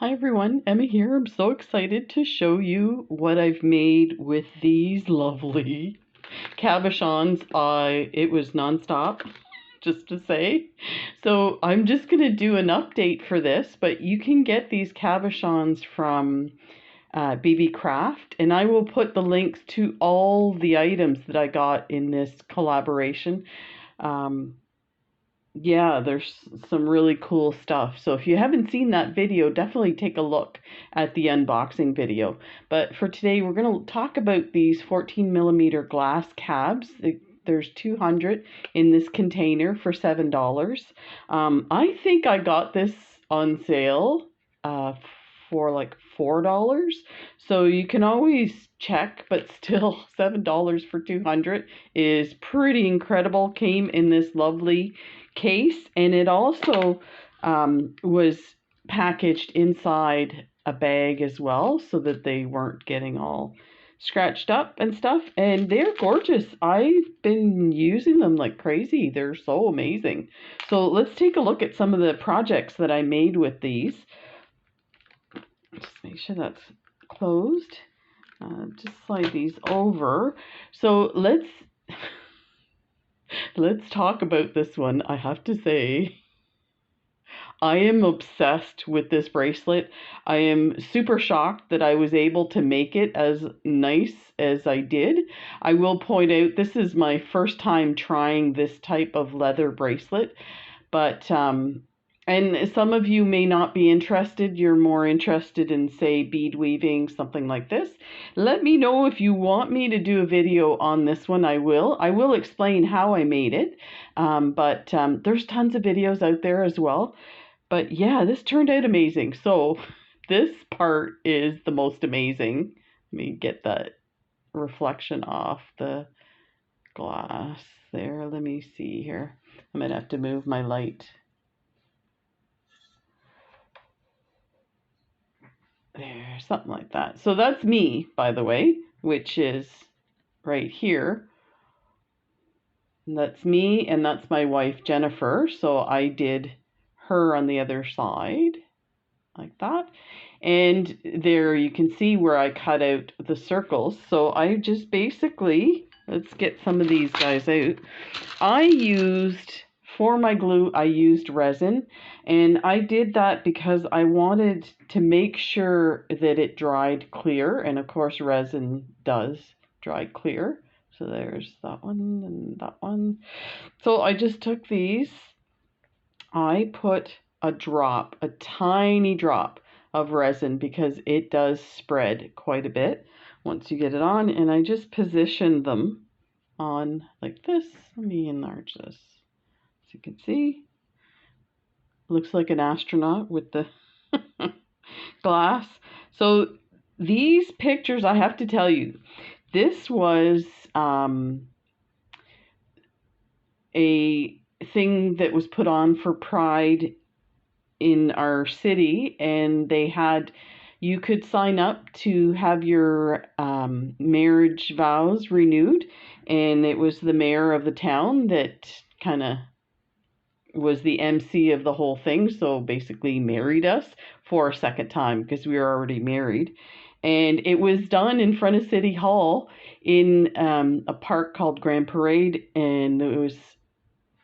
Hi everyone, Emma here. I'm so excited to show you what I've made with these lovely cabochons. It was nonstop, just to say. So I'm just going to do an update for this, but you can get these cabochons from Beebeecraft, and I will put the links to all the items that I got in this collaboration. Um, yeah, there's some really cool stuff. So if you haven't seen that video, definitely take a look at the unboxing video. But for today, we're going to talk about these 14mm glass cabs. There's 200 in this container for $7. I think I got this on sale for like $4. So you can always check, but still $7 for 200 is pretty incredible. Came in this lovely case, and it also was packaged inside a bag as well so that they weren't getting all scratched up and stuff, and they're gorgeous. I've been using them like crazy. They're so amazing. So let's take a look at some of the projects that I made with these. Just make sure that's closed. Just slide these over. So let's talk about this one. I have to say, I am obsessed with this bracelet. I am super shocked that I was able to make it as nice as I did. I will point out this is my first time trying this type of leather bracelet, but and some of you may not be interested. You're more interested in, say, bead weaving, something like this. Let me know if you want me to do a video on this one. I will explain how I made it, but there's tons of videos out there as well. But yeah, this turned out amazing. So this part is the most amazing. Let me get that reflection off the glass there. Let me see here. I'm going to have to move my light. There, something like that. So that's me, by the way, which is right here. And that's me, and that's my wife, Jennifer. So I did her on the other side, like that. And there you can see where I cut out the circles. So I just basically, let's get some of these guys out. For my glue, I used resin, and I did that because I wanted to make sure that it dried clear, and of course resin does dry clear. So there's that one and that one. So I just took these, I put a tiny drop of resin because it does spread quite a bit once you get it on, and I just positioned them on like this. Let me enlarge this so you can see. Looks like an astronaut with the glass. So these pictures, I have to tell you, this was a thing that was put on for Pride in our city, and you could sign up to have your marriage vows renewed, and it was the mayor of the town that kind of was the MC of the whole thing, so basically married us for a second time because we were already married. And it was done in front of City Hall in a park called Grand Parade, and it was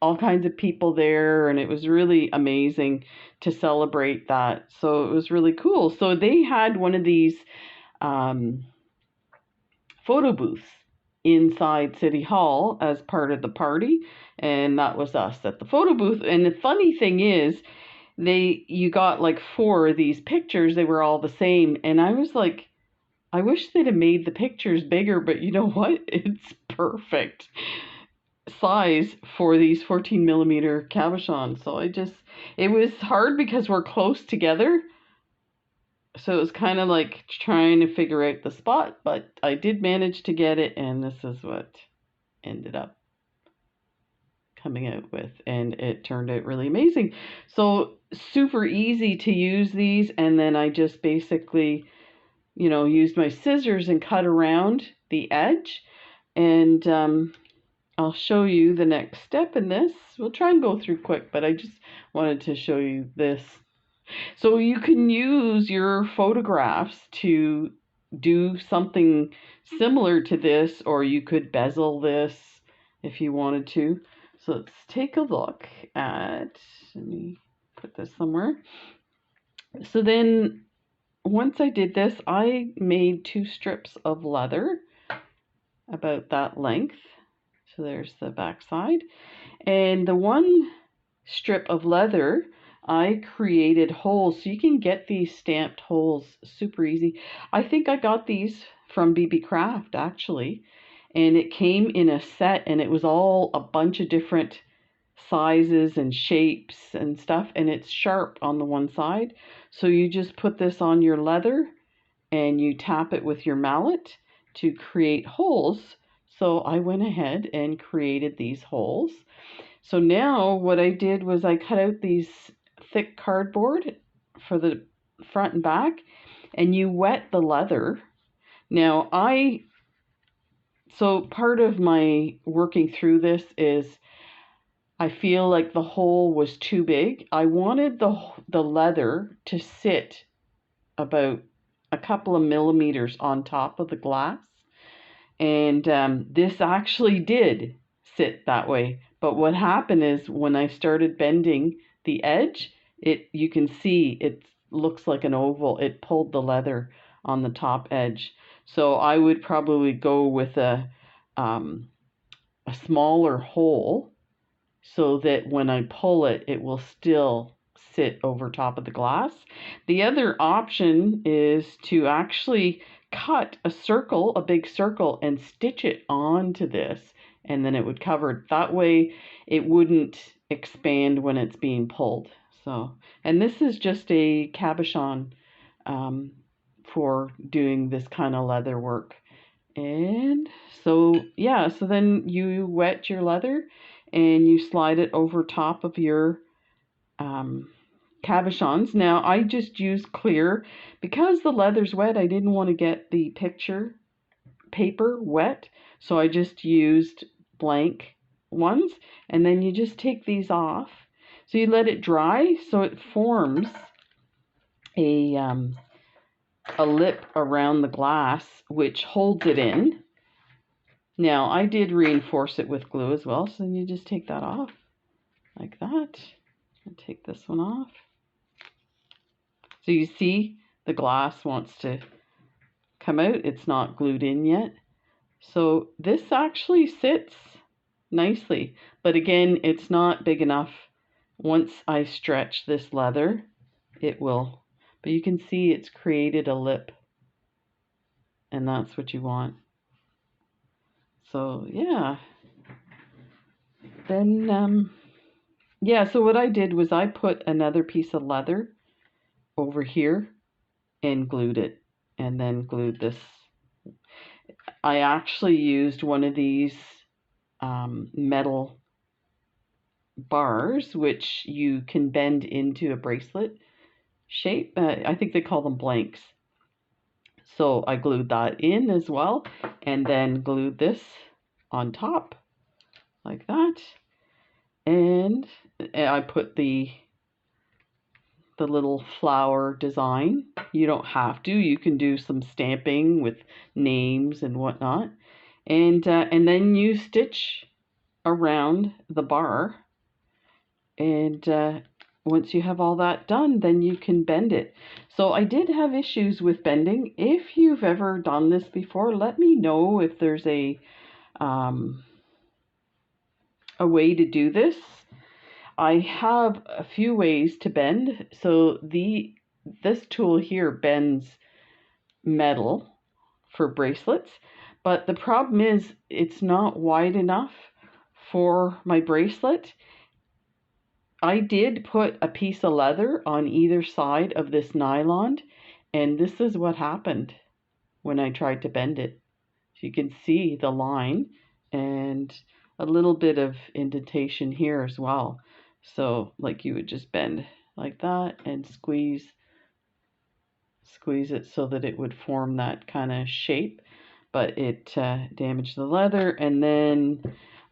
all kinds of people there, and it was really amazing to celebrate that. So it was really cool. So they had one of these photo booths inside City Hall as part of the party, and that was us at the photo booth. And the funny thing is, you got like 4 of these pictures. They were all the same, and I was like, I wish they'd have made the pictures bigger, but you know what? It's perfect size for these 14mm cabochons. So it was hard because we're close together. So it was kind of like trying to figure out the spot, but I did manage to get it, and this is what ended up coming out with, and it turned out really amazing. So super easy to use these, and then I just basically, used my scissors and cut around the edge, and I'll show you the next step in this. We'll try and go through quick, but I just wanted to show you this. So you can use your photographs to do something similar to this, or you could bezel this if you wanted to. So let's take a look at, let me put this somewhere. So then once I did this, I made 2 strips of leather about that length. So there's the back side. And the one strip of leather, I created holes. So you can get these stamped holes super easy. I think I got these from Beebeecraft actually. And it came in a set, and it was all a bunch of different sizes and shapes and stuff. And it's sharp on the one side. So you just put this on your leather and you tap it with your mallet to create holes. So I went ahead and created these holes. So now what I did was I cut out these thick cardboard for the front and back, and you wet the leather. Now so part of my working through this is I feel like the hole was too big. I wanted the leather to sit about a couple of millimeters on top of the glass. And this actually did sit that way. But what happened is when I started bending the edge, you can see it looks like an oval. It pulled the leather on the top edge. So I would probably go with a smaller hole so that when I pull it, it will still sit over top of the glass. The other option is to actually cut a circle, a big circle, and stitch it onto this, and then it would cover it. That way it wouldn't expand when it's being pulled. So, and this is just a cabochon for doing this kind of leather work. And so, yeah, so then you wet your leather and you slide it over top of your cabochons. Now, I just used clear. Because the leather's wet, I didn't want to get the picture paper wet, so I just used blank ones. And then you just take these off. So you let it dry so it forms a lip around the glass, which holds it in. Now, I did reinforce it with glue as well, so then you just take that off like that, and take this one off. So you see the glass wants to come out. It's not glued in yet. So this actually sits nicely, but again, it's not big enough. Once I stretch this leather, it will, but you can see it's created a lip, and that's what you want. So yeah, then yeah, so what I did was I put another piece of leather over here and glued it, and then glued this. I actually used one of these metal bars, which you can bend into a bracelet shape. I think they call them blanks. So I glued that in as well, and then glued this on top like that. And I put the little flower design. You don't have to. You can do some stamping with names and whatnot. And then you stitch around the bar. And once you have all that done, then you can bend it. So I did have issues with bending. If you've ever done this before, let me know if there's a way to do this. I have a few ways to bend. So this tool here bends metal for bracelets, but the problem is it's not wide enough for my bracelet. I did put a piece of leather on either side of this nylon, and this is what happened when I tried to bend it. So you can see the line and a little bit of indentation here as well. So like you would just bend like that and squeeze it so that it would form that kind of shape, but it damaged the leather. And then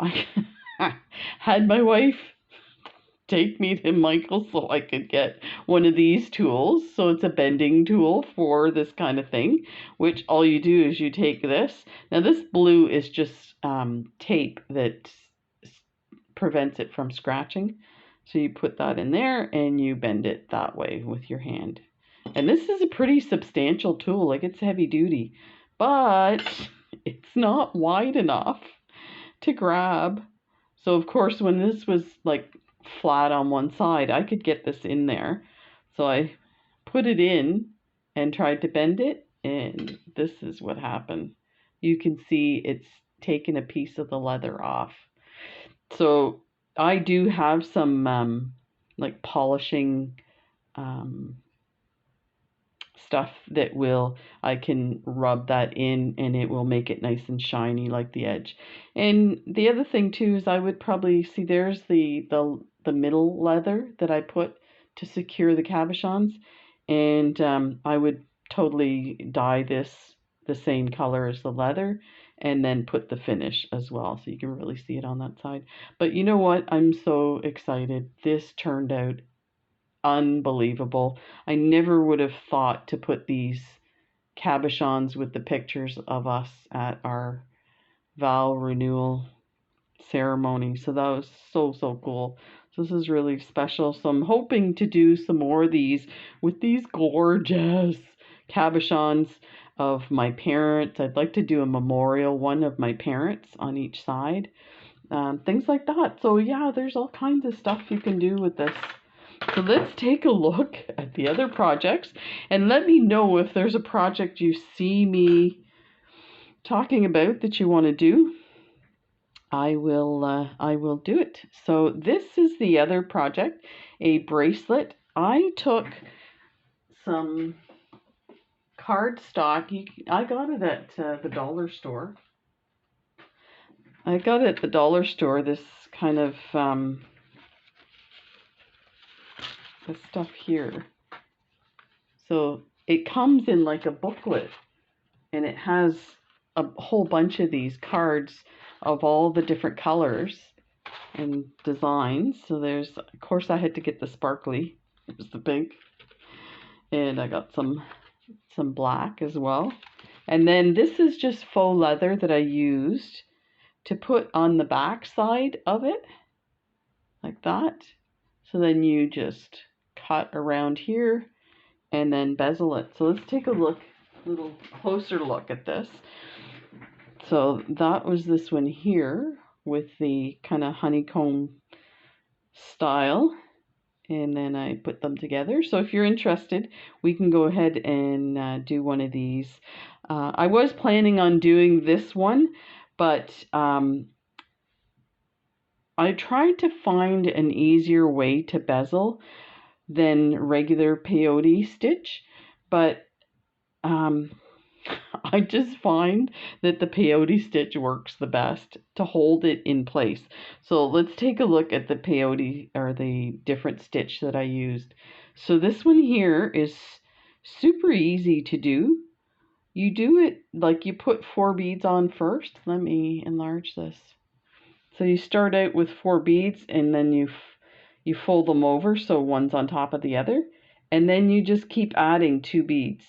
I had my wife take me to Michael's so I could get one of these tools. So it's a bending tool for this kind of thing, which all you do is you take this. Now this blue is just tape that prevents it from scratching. So you put that in there and you bend it that way with your hand. And this is a pretty substantial tool, like it's heavy duty, but it's not wide enough to grab. So of course when this was like flat on one side, I could get this in there. So I put it in and tried to bend it, and this is what happened. You can see it's taken a piece of the leather off. So I do have some like polishing stuff that I can rub that in and it will make it nice and shiny like the edge. And the other thing too is I would probably see there's the middle leather that I put to secure the cabochons, and I would totally dye this the same color as the leather and then put the finish as well so you can really see it on that side. But you know what? I'm so excited. This turned out unbelievable. I never would have thought to put these cabochons with the pictures of us at our vow renewal ceremony. So that was so cool. So this is really special. So I'm hoping to do some more of these with these gorgeous cabochons of my parents. I'd like to do a memorial one of my parents on each side. Things like that. So yeah, there's all kinds of stuff you can do with this. So let's take a look at the other projects and let me know if there's a project you see me talking about that you want to do. I will do it. So this is the other project, a bracelet. I took some cardstock. I got it at the dollar store. I got it at the dollar store, this kind of this stuff here. So it comes in like a booklet, and it has a whole bunch of these cards of all the different colors and designs. So there's, of course I had to get the sparkly, it was the pink, and I got some black as well. And then this is just faux leather that I used to put on the back side of it, like that. So then you just cut around here and then bezel it. So let's take a little closer look at this. So that was this one here with the kind of honeycomb style, and then I put them together. So if you're interested, we can go ahead and do one of these. I was planning on doing this one, but I tried to find an easier way to bezel than regular peyote stitch, but I just find that the peyote stitch works the best to hold it in place. So let's take a look at the peyote, or the different stitch that I used. So this one here is super easy to do. You do it like you put 4 beads on first. Let me enlarge this. So you start out with 4 beads and then you fold them over so one's on top of the other, and then you just keep adding 2 beads,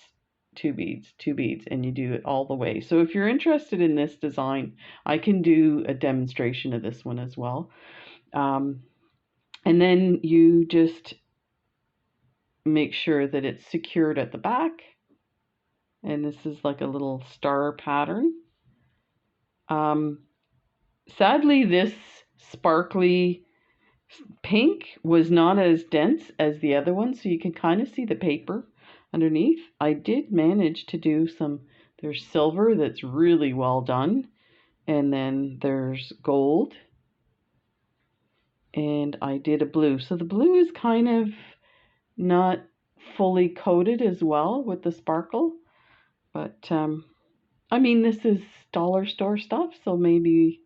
2 beads, 2 beads, and you do it all the way. So if you're interested in this design, I can do a demonstration of this one as well. And then you just make sure that it's secured at the back, and this is like a little star pattern. Sadly, this sparkly pink was not as dense as the other one, so you can kind of see the paper underneath. I did manage to do there's silver that's really well done, and then there's gold, and I did a blue. So the blue is kind of not fully coated as well with the sparkle, but I mean, this is dollar store stuff, so maybe,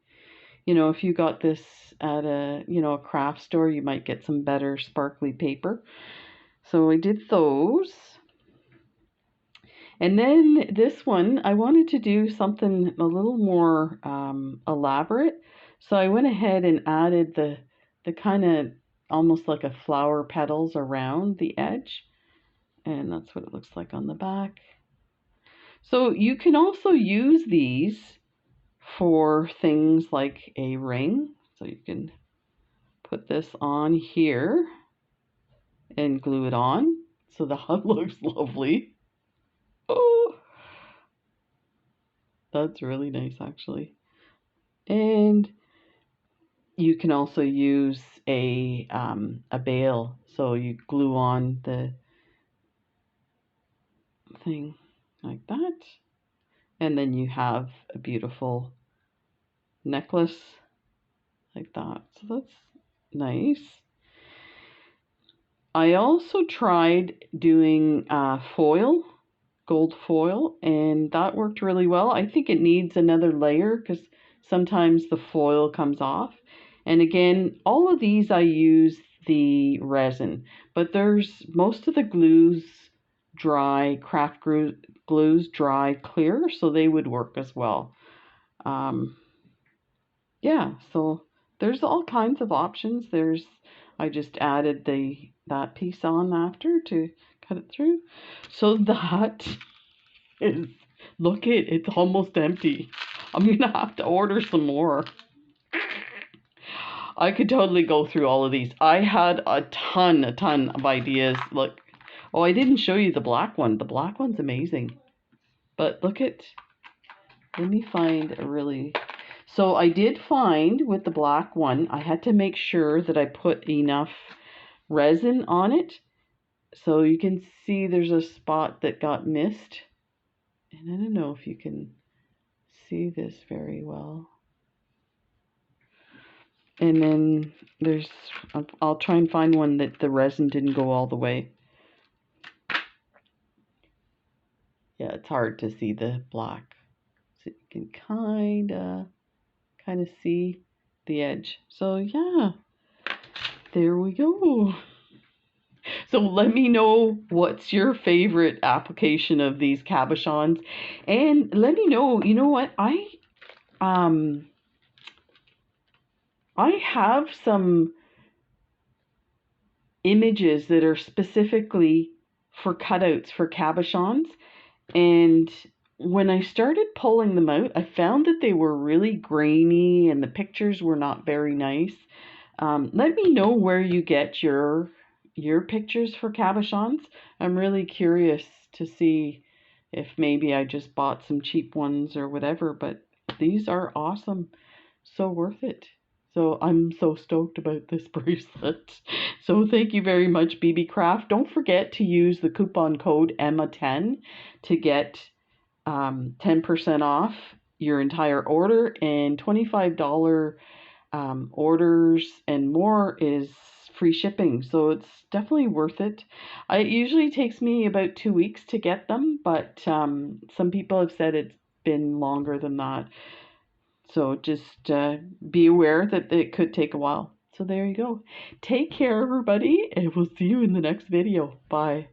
you know, if you got this at a craft store, you might get some better sparkly paper. So I did those. And then this one, I wanted to do something a little more elaborate. So I went ahead and added the kind of almost like a flower petals around the edge. And that's what it looks like on the back. So you can also use these for things like a ring. So you can put this on here and glue it on. So that looks lovely. Oh, that's really nice actually. And you can also use a bail. So you glue on the thing like that. And then you have a beautiful necklace like that. So that's nice. I also tried doing foil, gold foil, and that worked really well. I think it needs another layer because sometimes the foil comes off. And again, all of these I use the resin, but there's most of the glues dry, glues dry clear, so they would work as well. Yeah, so there's all kinds of options. I just added that piece on after to cut it through. So that is, look it's almost empty. I'm gonna have to order some more. I could totally go through all of these. I had a ton of ideas. Look, oh, I didn't show you the black one. The black one's amazing. But look let me find a really, so I did find with the black one, I had to make sure that I put enough resin on it. So you can see there's a spot that got missed. And I don't know if you can see this very well. And then I'll try and find one that the resin didn't go all the way. Yeah, it's hard to see the black. So you can kind of see the edge. So yeah, there we go. So let me know what's your favorite application of these cabochons, and let me know, you know what, I have some images that are specifically for cutouts for cabochons, and when I started pulling them out, I found that they were really grainy and the pictures were not very nice. Let me know where you get your pictures for cabochons. I'm really curious to see if maybe I just bought some cheap ones or whatever, but these are awesome. So worth it. So I'm so stoked about this bracelet. So thank you very much, Beebeecraft. Don't forget to use the coupon code EMMA10 to get 10% off your entire order, and $25 orders and more is free shipping. So it's definitely worth it. It usually takes me about 2 weeks to get them, but some people have said it's been longer than that. So just be aware that it could take a while. So there you go. Take care, everybody, and we'll see you in the next video. Bye.